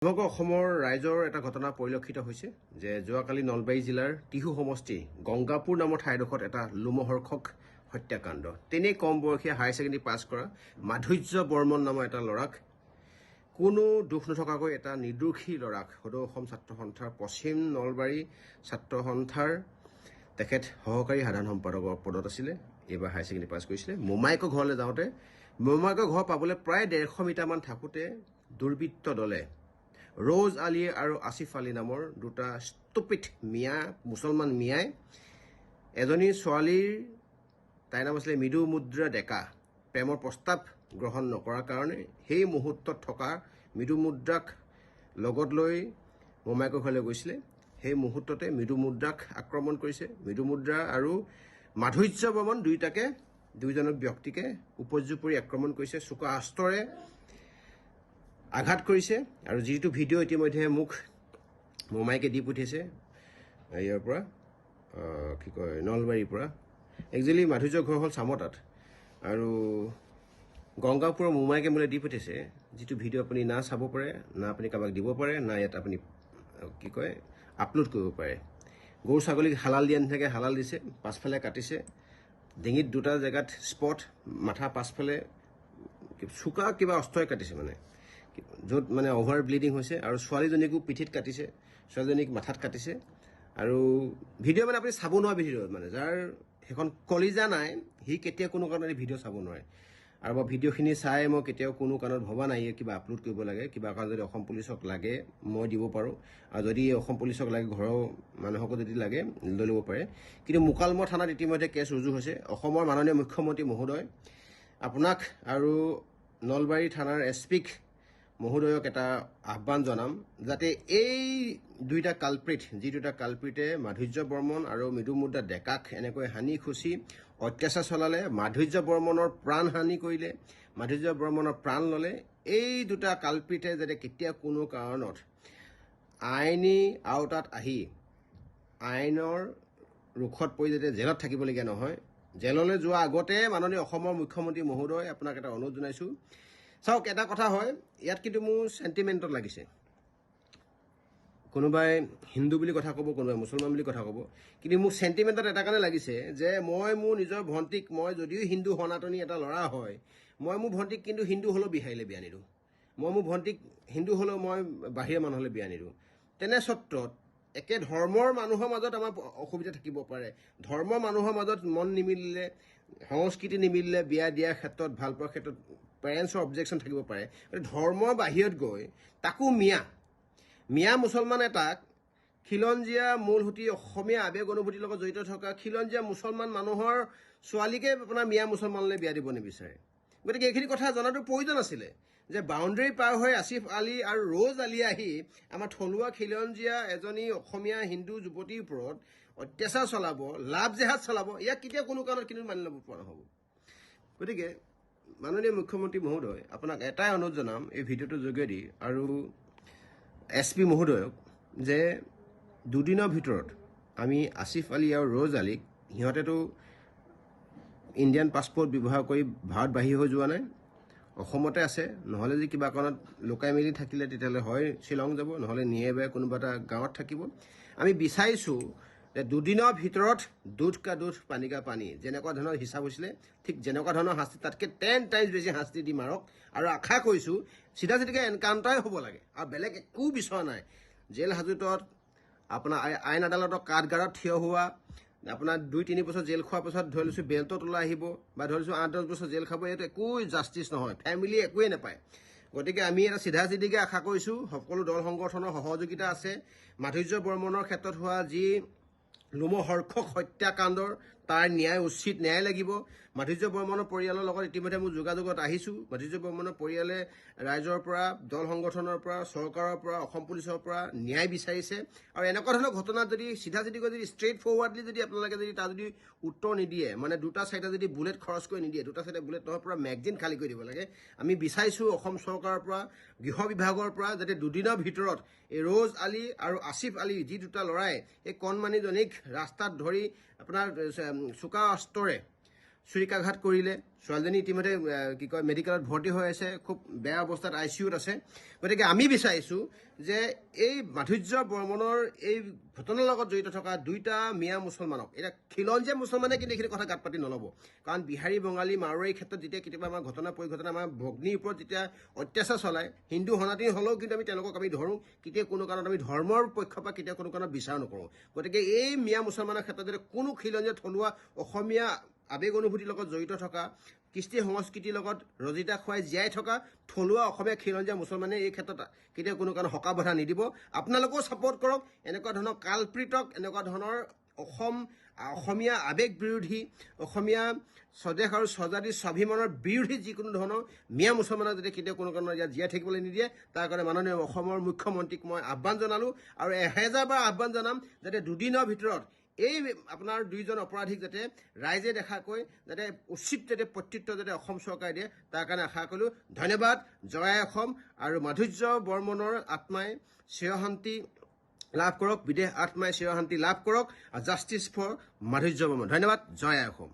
সমগ্ৰ অসমৰ ৰাইজৰ এটা ঘটনা পৰিলক্ষিত হৈছে যে যোৱাকালি নলবাৰী জিলাৰ টিহু সমষ্টি গংগাপুৰ নামৰ ঠাইডোখৰত এটা লোমহৰ্ষক হত্যাকাণ্ড। তেনেই কম বয়সীয়া হায়াৰ ছেকেণ্ডেৰী পাছ কৰা মাধুৰ্য বৰ্মন নামৰ এটা ল'ৰাক কোনো দুখ নথকাকৈ এটা নিৰ্দোষী ল'ৰাক সদৌ অসম ছাত্ৰ সন্থাৰ পশ্চিম নলবাৰী ছাত্ৰ সন্থাৰ তেখেত সহকাৰী সাধাৰণ সম্পাদকৰ পদত আছিলে, এইবাৰ হায়াৰ ছেকেণ্ডেৰী পাছ কৰিছিলে। মোমায়েকৰ ঘৰলৈ যাওঁতে মোমায়েকৰ ঘৰ পাবলৈ প্ৰায় 150 মিটাৰমান থাকোঁতে দুৰ্বৃত্ত দলে ৰ'জ আলী আৰু আসিফ আলী নামৰ দুটা ষ্টুপিড মুছলমান মিয়াই এজনী ছোৱালীৰ, তাইৰ নাম আছিলে মৃদু মুদ্ৰা ডেকা, প্ৰেমৰ প্ৰস্তাৱ গ্ৰহণ নকৰাৰ কাৰণে সেই মুহূৰ্তত থকা মৃদু মুদ্ৰাক লগত লৈ মোমায়েকৰ ঘৰলৈ গৈছিলে। সেই মুহূৰ্ততে মৃদু মুদ্ৰাক আক্ৰমণ কৰিছে। মৃদু মুদ্ৰা আৰু মাধুৰ্য বৰ্মন দুইজনক ব্যক্তিকে উপৰ্যুপৰি আক্ৰমণ কৰিছে, চোকা অস্ত্ৰৰে আঘাত কৰিছে। আৰু যিটো ভিডিঅ' ইতিমধ্যে মোক মোমায়েকে দি পঠিয়াইছে ইয়াৰ পৰা নলবাৰীৰ পৰা। একচুৱেলি মাধুৰ্যৰ ঘৰ হ'ল চামতাত আৰু গংগাপুৰৰ মোমায়েকে মোলৈ দি পঠিয়াইছে যিটো ভিডিঅ' আপুনি না চাব পাৰে, না আপুনি কাৰোবাক দিব পাৰে, না ইয়াত আপুনি আপলোড কৰিব পাৰে। গৰু ছাগলীক হালাল দিয়া নিচিনাকৈ হালাল দিছে, পাছফালে কাটিছে, ডিঙিত দুটা জেগাত স্পট, মাথা পাছফালে চোকা কিবা অস্ত্ৰই কাটিছে, য'ত অভাৰ ব্লিডিং হৈছে। আৰু ছোৱালীজনীকো পিঠিত কাটিছে, ছোৱালীজনীক মাথাত কাটিছে। আৰু ভিডিঅ' আপুনি চাব নোৱাৰে ভিডিঅ'ত, যাৰ সেইখন কলিজা নাই সি কেতিয়া কোনো কাৰণত ভিডিঅ' চাব নোৱাৰে। আৰু মই ভিডিঅ'খিনি চাই মই কেতিয়াও কোনো কাৰণত ভবা নাই কিবা আপলোড কৰিব লাগে, কিবা কাৰণ যদি অসম পুলিচক লাগে মই দিব পাৰোঁ, আৰু যদি অসম পুলিচক লাগে ঘৰৰ মানুহকো যদি লাগে লৈ ল'ব পাৰে। কিন্তু মোকালমোৱা থানাত ইতিমধ্যে কেছ ৰুজু হৈছে। অসমৰ মাননীয় মুখ্যমন্ত্ৰী মহোদয় আপোনাক আৰু নলবাৰী থানাৰ এছপিক মহোদয়ক এটা আহ্বান জনাম, যাতে এই দুইটা কালপ্ৰিট, যি দুটা কালপ্ৰিটে মাধুৰ্য বৰ্মন আৰু মৃদু মুদ্ৰা ডেকাক এনেকৈ হানি খুচি অত্যাচাৰ চলালে, মাধুৰ্য বৰ্মনৰ প্ৰাণ হানি কৰিলে, মাধুৰ্য বৰ্মনৰ প্ৰাণ ল'লে, এই দুটা কালপ্ৰিটে যাতে কেতিয়া কোনো কাৰণত আইনী আওতাত আহি আইনৰ ৰোষত পৰি যাতে জেলত থাকিবলগীয়া নহয়। জেললৈ যোৱা আগতে মাননীয় অসমৰ মুখ্যমন্ত্ৰী মহোদয় আপোনাক এটা অনুৰোধ জনাইছোঁ। চাওক, এটা কথা হয় ইয়াত, কিন্তু মোৰ চেণ্টিমেণ্টত লাগিছে। কোনোবাই হিন্দু বুলি কথা ক'ব, কোনোবাই মুছলমান বুলি কথা ক'ব, কিন্তু মোক চেণ্টিমেণ্টত এটা কাৰণে লাগিছে যে মই মোৰ নিজৰ ভণ্টিক, মই যদিও হিন্দু সনাতনী এটা ল'ৰা হয়, মই মোৰ ভণ্টিক কিন্তু হিন্দু হ'লেও বিহাৰীলৈ বিয়া নিদিওঁ। মই মোৰ ভণ্টিক হিন্দু হ'লেও মই বাহিৰৰ মানুহলৈ বিয়া নিদিওঁ। তেনে স্বত্ৰত একে ধৰ্মৰ মানুহৰ মাজত আমাৰ অসুবিধা থাকিব পাৰে। ধৰ্মৰ মানুহৰ মাজত মন নিমিলিলে, সংস্কৃতি নিমিলিলে বিয়া দিয়াৰ ক্ষেত্ৰত, ভাল পোৱাৰ ক্ষেত্ৰত পেৰেণ্টছৰ অবজেকশ্যন থাকিব পাৰে। ধৰ্মৰ বাহিৰত গৈ তাকো মিয়া মুছলমান এটাক, খিলঞ্জীয়া মূলসুঁতি অসমীয়া আৱেগ অনুভূতিৰ লগত জড়িত থকা খিলঞ্জীয়া মুছলমান মানুহৰ ছোৱালীকে আপোনাৰ মিয়া মুছলমানলৈ বিয়া দিব নিবিচাৰে। গতিকে এইখিনি কথা জনাটো প্ৰয়োজন আছিলে যে বাউণ্ডেৰী পাৰ হৈ আসিফ আলী আৰু ৰ'জ আলী আহি আমাৰ থলুৱা খিলঞ্জীয়া এজনী অসমীয়া হিন্দু যুৱতীৰ ওপৰত অত্যাচাৰ চলাব, লাভ জেহাদ চলাব, ইয়াক কেতিয়া কোনো কাৰণত কিন্তু মানি ল'ব পৰা নহ'ব। গতিকে মাননীয় মুখ্যমন্ত্ৰী মহোদয়, আপোনাক এটাই অনুৰোধ জনাম এই ভিডিঅ'টোৰ যোগেদি আৰু SP মহোদয়ক, যে দুদিনৰ ভিতৰত আমি আসিফ আলী আৰু ৰ'জ আলীক, সিহঁতেতো ইণ্ডিয়ান পাছপৰ্ট ব্যৱহাৰ কৰি ভাৰত বাহিৰ হৈ যোৱা নাই, অসমতে আছে। নহ'লে যদি কিবা কাৰণত লুকাই মেলি থাকিলে তেতিয়াহ'লে হয় শ্বিলং যাব, নহ'লে নিয়েবাই কোনোবা এটা গাঁৱত থাকিব। আমি বিচাৰিছোঁ যে দুদিনৰ ভিতৰত দুধ কা দুধ পানী কা পানী, যেনেকুৱা ধৰণৰ হিচাপ হৈছিলে ঠিক যেনেকুৱা ধৰণৰ শাস্তি, তাতকৈ 10 টাইমছ বেছি শাস্তি দি মাৰক। আৰু আশা কৰিছোঁ চিধা চিধিকৈ এনকাউণ্টাৰে হ'ব লাগে, আৰু বেলেগ একো বিচৰা নাই। জেল হাজোতত আপোনাৰ আইন আদালতৰ কাঠগাৰত থিয় হোৱা, আপোনাৰ 2-3 বছৰ জেল খোৱাৰ পাছত ধৰি লৈছোঁ বেল্টত ওলাই আহিব, বা ধৰি লৈছোঁ 8-10 বছৰ জেল খাব, এইটো একো জাষ্টিছ নহয়, ফেমিলিয়ে একোৱেই নাপায়। গতিকে আমি এটা চিধা চিধিকৈ আশা কৰিছোঁ, সকলো দল সংগঠনৰ সহযোগিতা আছে। মাধুৰ্য বৰ্মনৰ ক্ষেত্ৰত হোৱা যি লোমহৰ্ষক হত্যাকাণ্ডৰ তাৰ ন্যায়, উচিত ন্যায় লাগিব। মাধুৰ্য বৰ্মনৰ পৰিয়ালৰ লগত ইতিমধ্যে মোৰ যোগাযোগত আহিছোঁ। মাধুৰ্য বৰ্মনৰ পৰিয়ালে ৰাইজৰ পৰা, দল সংগঠনৰ পৰা, চৰকাৰৰ পৰা, অসম পুলিচৰ পৰা ন্যায় বিচাৰিছে। আৰু এনেকুৱা ধৰণৰ ঘটনাত যদি চিধা চিধিকৈ যদি ষ্ট্ৰেইট ফৰৱাৰ্ডলি যদি আপোনালোকে যদি তাৰ যদি উত্তৰ নিদিয়ে, দুটা চাইডে যদি বুলেট খৰচ কৰি নিদিয়ে, দুটা চাইডে বুলেট নহয়, পূৰা মেগজিন খালী কৰি দিব লাগে। আমি বিচাৰিছোঁ অসম চৰকাৰৰ পৰা, গৃহ বিভাগৰ পৰা, যাতে দুদিনৰ ভিতৰত এই ৰ'জ আলী আৰু আসিফ আলী, যি দুটা ল'ৰাই এই কণমানিজনীক ৰাস্তাত ধৰি আপোনাৰ চোকা অস্ত্ৰৰে চুৰিকাঘাত কৰিলে ছোৱালীজনী ইতিমধ্যে কি কয় মেডিকেলত ভৰ্তি হৈ আছে খুব বেয়া অৱস্থাত ICUত আছে গতিকে আমি বিচাৰিছোঁ যে এই মাধুৰ্য বৰ্মনৰ এই ঘটনাৰ লগত জড়িত থকা দুইটা মিয়া মুছলমানক এতিয়া খিলঞ্জীয়া মুছলমানে কিন্তু এইখিনি কথা গাত পাতি নল'ব কাৰণ বিহাৰী বঙালী মাৰোৱাৰীৰ ক্ষেত্ৰত যেতিয়া কেতিয়াবা আমাৰ ঘটনা পৰিঘটনা আমাৰ ভগ্নীৰ ওপৰত যেতিয়া অত্যাচাৰ চলায় হিন্দু সনাতনী হ'লেও কিন্তু আমি তেওঁলোকক আমি ধৰোঁ কেতিয়া কোনো কাৰণত আমি ধৰ্মৰ পক্ষৰ পৰা কেতিয়া কোনো কাৰণত বিচাৰ নকৰোঁ গতিকে এই মিয়া মুছলমানৰ ক্ষেত্ৰত যদি কোনো খিলঞ্জীয়া থলুৱা অসমীয়া আবেগ অনুভূতিৰ লগত জড়িত থকা কৃষ্টি সংস্কৃতিৰ লগত ৰজিতা খুৱাই জীয়াই থকা থলুৱা অসমীয়া খিলঞ্জীয়া মুছলমানে এই ক্ষেত্ৰত কেতিয়াও কোনো কাৰণ হকা বাধা নিদিব আপোনালোকেও ছাপোৰ্ট কৰক এনেকুৱা ধৰণৰ কালপ্ৰিতক এনেকুৱা ধৰণৰ অসমীয়া আবেগ বিৰোধী অসমীয়া স্বদেশ আৰু স্বজাতিৰ স্বাভিমানৰ বিৰোধী যিকোনো ধৰণৰ মিয়া মুছলমানক যদি কেতিয়াও কোনো কাৰণত ইয়াত জীয়াই থাকিবলৈ নিদিয়ে তাৰ কাৰণে মাননীয় অসমৰ মুখ্যমন্ত্ৰীক মই আহ্বান জনালোঁ আৰু 1000 বাৰ আহ্বান জনাম যাতে দুদিনৰ ভিতৰত এই আপোনাৰ দুইজন অপৰাধীক যাতে ৰাইজে দেখাকৈ যাতে উচিত যাতে প্ৰত্যুত্তৰ যাতে অসম চৰকাৰে দিয়ে তাৰ কাৰণে আশা কৰিলোঁ ধন্যবাদ জয় অসম আৰু মাধুৰ্য বৰ্মনৰ আত্মাই চিৰশান্তি লাভ কৰক বিদেশ আত্মাই চিৰশান্তি লাভ কৰক আৰু জাষ্টিছ ফৰ মাধুৰ্য বৰ্মন ধন্যবাদ জয় অসম